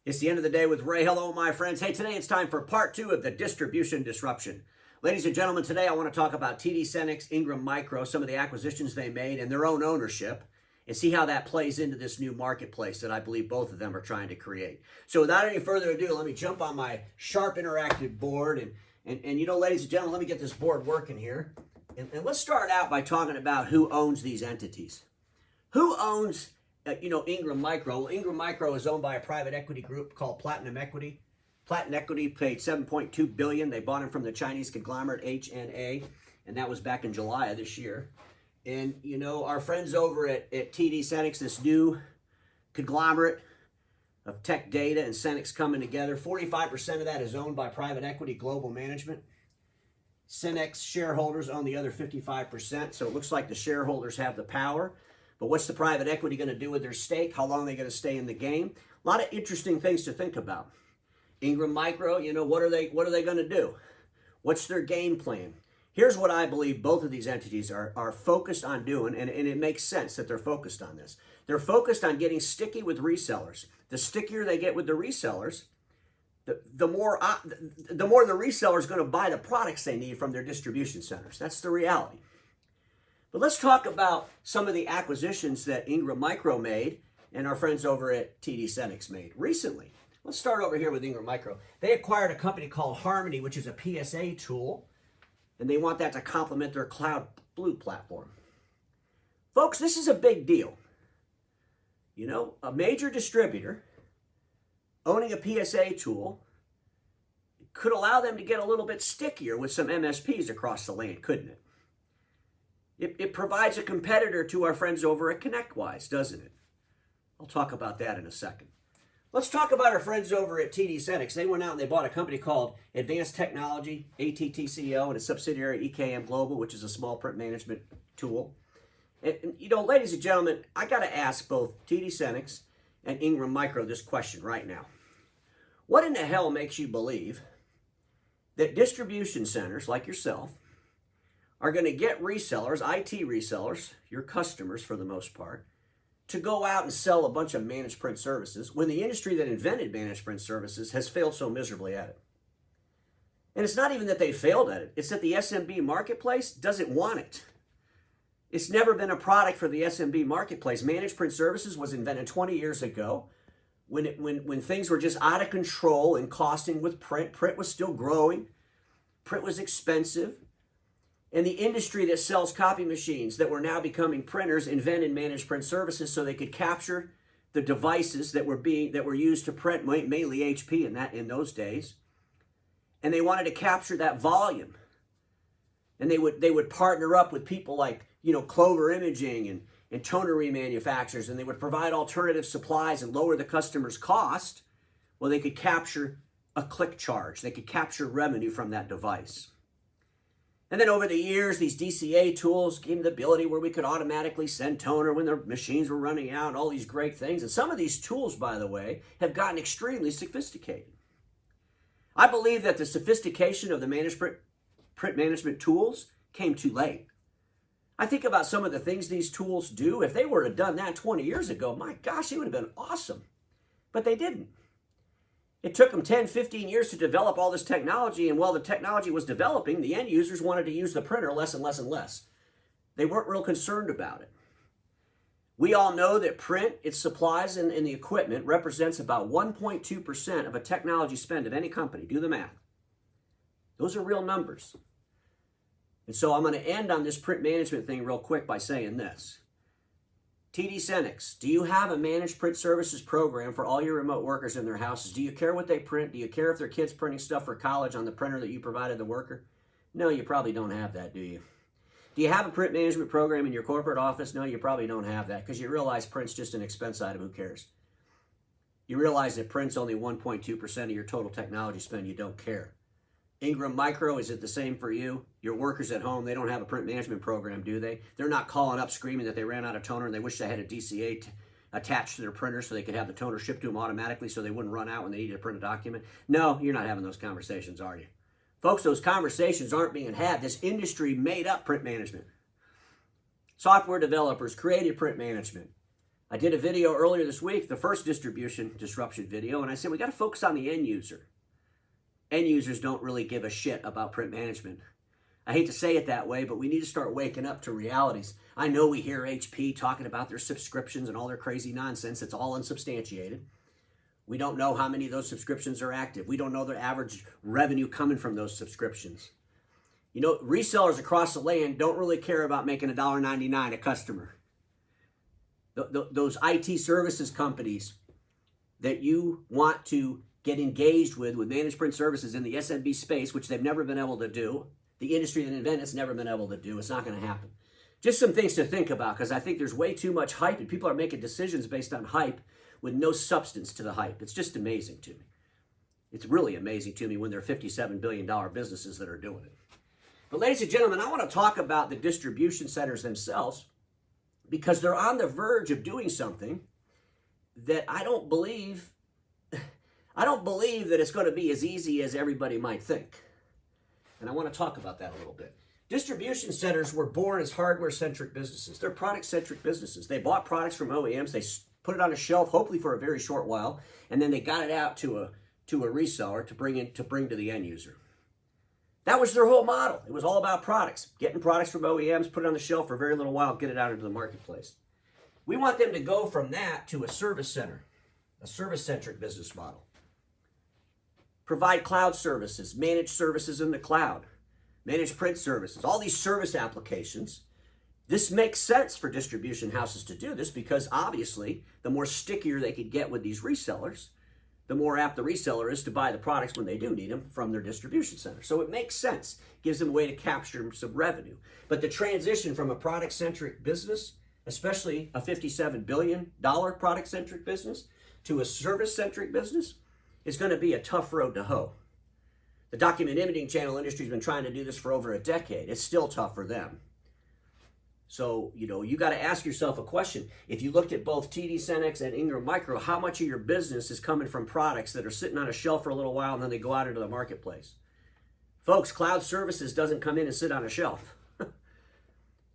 It's the end of the day with Ray. Hello, my friends. Hey, today it's time for part 2 of the distribution disruption. Ladies and gentlemen, today I want to talk about TD Synnex, Ingram Micro, some of the acquisitions they made and their own ownership, and see how that plays into this new marketplace that I believe both of them are trying to create. So without any further ado, let me jump on my Sharp interactive board. And you know, ladies and gentlemen, let me get this board working here. And let's start out by talking about who owns these entities. Who owns Ingram Micro? Well, Ingram Micro is owned by a private equity group called Platinum Equity. Platinum Equity paid $7.2 billion. They bought them from the Chinese conglomerate HNA, and that was back in July of this year. And, you know, our friends over at TD Synnex, this new conglomerate of tech data and Centex coming together, 45% of that is owned by private equity global management. Synnex shareholders own the other 55%, so it looks like the shareholders have the power. But what's the private equity going to do with their stake? How long are they going to stay in the game? A lot of interesting things to think about. Ingram Micro, you know, what are they going to do? What's their game plan? Here's what I believe both of these entities are focused on doing, and it makes sense that they're focused on this. They're focused on getting sticky with resellers. The stickier they get with the resellers, the more the reseller is going to buy the products they need from their distribution centers. That's the reality. But let's talk about some of the acquisitions that Ingram Micro made and our friends over at TD Synnex made recently. Let's start over here with Ingram Micro. They acquired a company called Harmony, which is a PSA tool, and they want that to complement their Cloud Blue platform. Folks, this is a big deal. You know, a major distributor owning a PSA tool could allow them to get a little bit stickier with some MSPs across the land, couldn't it? It provides a competitor to our friends over at ConnectWise, doesn't it? I'll talk about that in a second. Let's talk about our friends over at TD Synnex. They went out and they bought a company called Advanced Technology, ATTCO, and a subsidiary EKM Global, which is a small print management tool. And you know, ladies and gentlemen, I got to ask both TD Synnex and Ingram Micro this question right now. What in the hell makes you believe that distribution centers like yourself are going to get resellers, IT resellers, your customers for the most part, to go out and sell a bunch of managed print services when the industry that invented managed print services has failed so miserably at it? And it's not even that they failed at it. It's that the SMB marketplace doesn't want it. It's never been a product for the SMB marketplace. Managed print services was invented 20 years ago when things were just out of control and costing with print. Print was still growing. Print was expensive. And the industry that sells copy machines that were now becoming printers invented managed print services so they could capture the devices that were used to print, mainly HP in those days. And they wanted to capture that volume. And they would partner up with people like, you know, Clover Imaging and toner remanufacturers, and they would provide alternative supplies and lower the customer's cost. Well, they could capture a click charge. They could capture revenue from that device. And then over the years, these DCA tools gave the ability where we could automatically send toner when their machines were running out and all these great things. And some of these tools, by the way, have gotten extremely sophisticated. I believe that the sophistication of the managed print management tools came too late. I think about some of the things these tools do. If they were to have done that 20 years ago, my gosh, it would have been awesome. But they didn't. It took them 10, 15 years to develop all this technology, and while the technology was developing, the end users wanted to use the printer less and less and less. They weren't real concerned about it. We all know that print, its supplies, and the equipment represents about 1.2% of a technology spend of any company. Do the math. Those are real numbers. And so I'm going to end on this print management thing real quick by saying this. TD Synnex, do you have a managed print services program for all your remote workers in their houses? Do you care what they print? Do you care if their kids printing stuff for college on the printer that you provided the worker? No, you probably don't have that, do you? Do you have a print management program in your corporate office? No, you probably don't have that because you realize print's just an expense item. Who cares? You realize that print's only 1.2% of your total technology spend. You don't care. Ingram Micro, is it the same for you? Your workers at home, they don't have a print management program, do they? They're not calling up screaming that they ran out of toner and they wish they had a DCA attached to their printer so they could have the toner shipped to them automatically so they wouldn't run out when they needed to print a document. No, you're not having those conversations, are you? Folks, those conversations aren't being had. This industry made up print management. Software developers created print management. I did a video earlier this week, the first distribution disruption video, and I said we got to focus on the end user. End users don't really give a shit about print management. I hate to say it that way, but we need to start waking up to realities. I know we hear HP talking about their subscriptions and all their crazy nonsense. It's all unsubstantiated. We don't know how many of those subscriptions are active. We don't know the average revenue coming from those subscriptions. You know, resellers across the land don't really care about making $1.99 a customer. Those IT services companies that you want to get engaged with managed print services in the SMB space, which they've never been able to do, the industry that invented it's never been able to do. It's not going to happen. Just some things to think about, because I think there's way too much hype and people are making decisions based on hype with no substance to the hype. It's just amazing to me. It's really amazing to me when they're $57 billion businesses that are doing it. But ladies and gentlemen, I want to talk about the distribution centers themselves because they're on the verge of doing something that I don't believe that it's going to be as easy as everybody might think. And I want to talk about that a little bit. Distribution centers were born as hardware-centric businesses. They're product-centric businesses. They bought products from OEMs. They put it on a shelf, hopefully for a very short while, and then they got it out to a reseller to bring to the end user. That was their whole model. It was all about products. Getting products from OEMs, put it on the shelf for a very little while, get it out into the marketplace. We want them to go from that to a service center, a service-centric business model. Provide cloud services, manage services in the cloud, manage print services, all these service applications. This makes sense for distribution houses to do this because obviously the more stickier they could get with these resellers, the more apt the reseller is to buy the products when they do need them from their distribution center. So it makes sense, gives them a way to capture some revenue. But the transition from a product-centric business, especially a $57 billion product-centric business, to a service-centric business, is going to be a tough road to hoe. The document imaging channel industry has been trying to do this for over a decade. It's still tough for them. So, you got to ask yourself a question. If you looked at both TD Synnex and Ingram Micro, how much of your business is coming from products that are sitting on a shelf for a little while and then they go out into the marketplace? Folks, cloud services doesn't come in and sit on a shelf.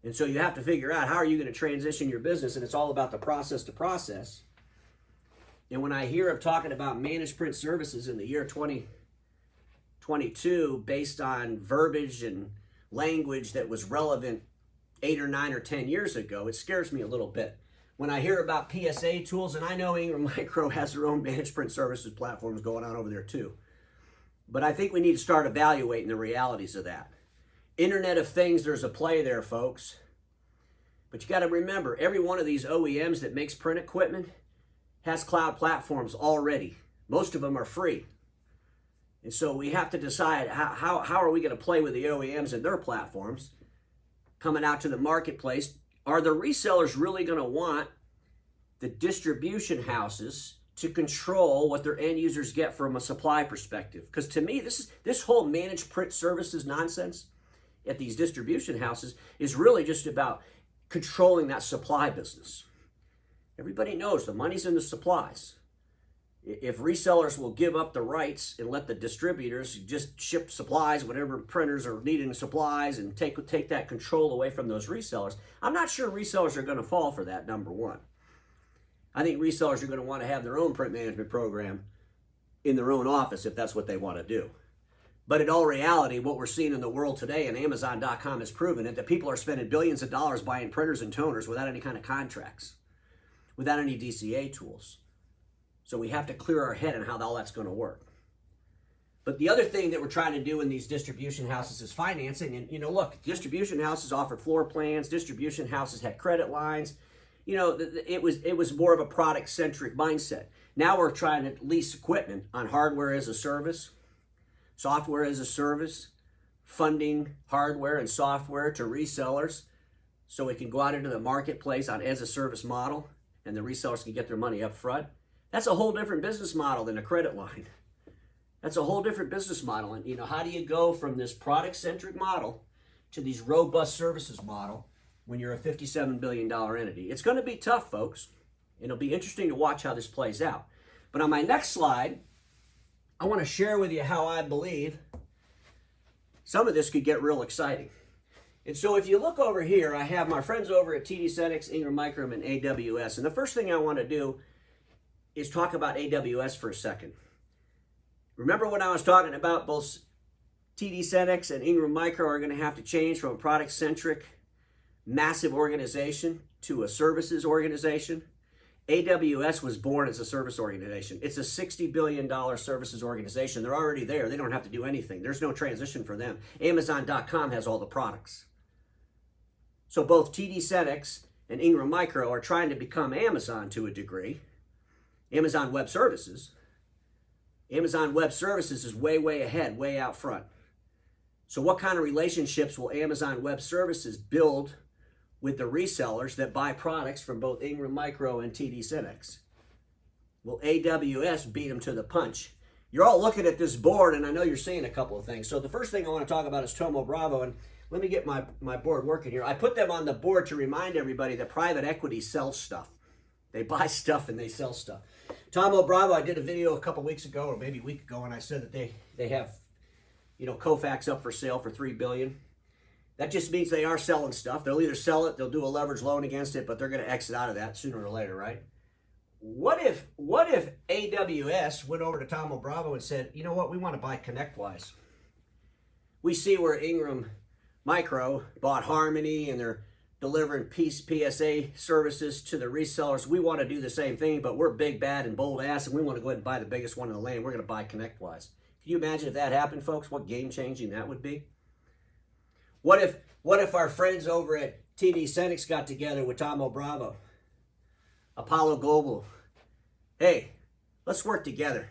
And so you have to figure out how are you going to transition your business, and it's all about the process to process. And when I hear of talking about managed print services in the year 2022 based on verbiage and language that was relevant 8 or 9 or 10 years ago, it scares me a little bit. When I hear about PSA tools, and I know Ingram Micro has their own managed print services platforms going on over there too, but I think we need to start evaluating the realities of that. Internet of Things, there's a play there, folks. But you got to remember, every one of these OEMs that makes print equipment has cloud platforms already. Most of them are free. And so we have to decide how are we going to play with the OEMs and their platforms coming out to the marketplace. Are the resellers really going to want the distribution houses to control what their end users get from a supply perspective? Because to me, this whole managed print services nonsense at these distribution houses is really just about controlling that supply business. Everybody knows the money's in the supplies. If resellers will give up the rights and let the distributors just ship supplies, whatever printers are needing supplies, and take that control away from those resellers, I'm not sure resellers are going to fall for that, number one. I think resellers are going to want to have their own print management program in their own office if that's what they want to do. But in all reality, what we're seeing in the world today, and Amazon.com has proven it, that people are spending billions of dollars buying printers and toners without any kind of contracts, without any DCA tools. So we have to clear our head on how all that's going to work. But the other thing that we're trying to do in these distribution houses is financing. And, look, distribution houses offered floor plans. Distribution houses had credit lines. It was more of a product-centric mindset. Now we're trying to lease equipment on hardware as a service, software as a service, funding hardware and software to resellers so we can go out into the marketplace on as a service model and the resellers can get their money up front. That's a whole different business model than a credit line. That's a whole different business model. And, how do you go from this product-centric model to these robust services model when you're a $57 billion entity? It's going to be tough, folks. It'll be interesting to watch how this plays out. But on my next slide, I want to share with you how I believe some of this could get real exciting. And so if you look over here, I have my friends over at TD Synnex, Ingram Micro, and AWS. And the first thing I want to do is talk about AWS for a second. Remember when I was talking about both TD Synnex and Ingram Micro are going to have to change from a product-centric, massive organization to a services organization? AWS was born as a service organization. It's a $60 billion services organization. They're already there. They don't have to do anything. There's no transition for them. Amazon.com has all the products. So both TD Synnex and Ingram Micro are trying to become Amazon to a degree. Amazon Web Services. Amazon Web Services is way, way ahead, way out front. So what kind of relationships will Amazon Web Services build with the resellers that buy products from both Ingram Micro and TD Synnex? Will AWS beat them to the punch? You're all looking at this board, and I know you're seeing a couple of things. So the first thing I want to talk about is Thoma Bravo, and let me get my board working here. I put them on the board to remind everybody that private equity sells stuff. They buy stuff and they sell stuff. Thoma Bravo, I did a video a couple weeks ago, or maybe a week ago, and I said that they have, Kofax up for sale for $3 billion. That just means they are selling stuff. They'll either sell it, they'll do a leverage loan against it, but they're going to exit out of that sooner or later, right? What if AWS went over to Thoma Bravo and said, you know what, we want to buy ConnectWise. We see where Ingram Micro bought Harmony and they're delivering PSA services to the resellers. We want to do the same thing, but we're big, bad, and bold ass, and we want to go ahead and buy the biggest one in the land. We're going to buy ConnectWise. Can you imagine if that happened, folks? What game-changing that would be? What if our friends over at TD Synnex got together with Thoma Bravo, Apollo Global? Hey, let's work together.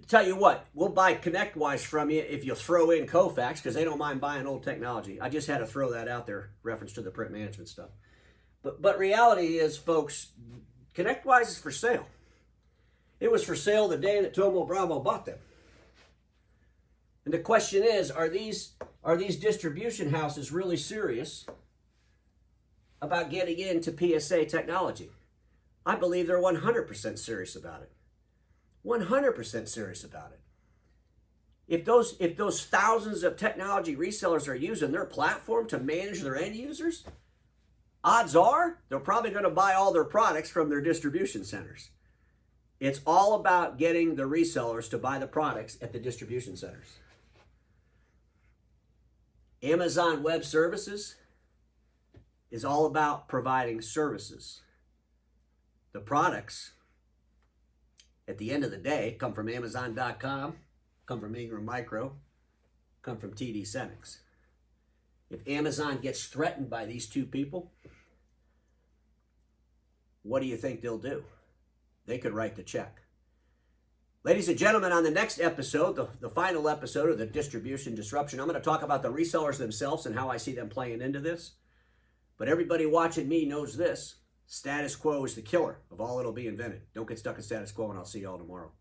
Tell you what, we'll buy ConnectWise from you if you throw in Kofax, because they don't mind buying old technology. I just had to throw that out there, reference to the print management stuff. But reality is, folks, ConnectWise is for sale. It was for sale the day that Thoma Bravo bought them. And the question is, are these distribution houses really serious about getting into PSA technology? I believe they're 100% serious about it. 100% serious about it. If those thousands of technology resellers are using their platform to manage their end users, odds are they're probably going to buy all their products from their distribution centers. It's all about getting the resellers to buy the products at the distribution centers. Amazon Web Services is all about providing services. The products, at the end of the day, come from Amazon.com, come from Ingram Micro, come from TD Synnex. If Amazon gets threatened by these two people, what do you think they'll do? They could write the check. Ladies and gentlemen, on the next episode, the final episode of the distribution disruption, I'm going to talk about the resellers themselves and how I see them playing into this. But everybody watching me knows this. Status quo is the killer of all that'll be invented. Don't get stuck in status quo, and I'll see you all tomorrow.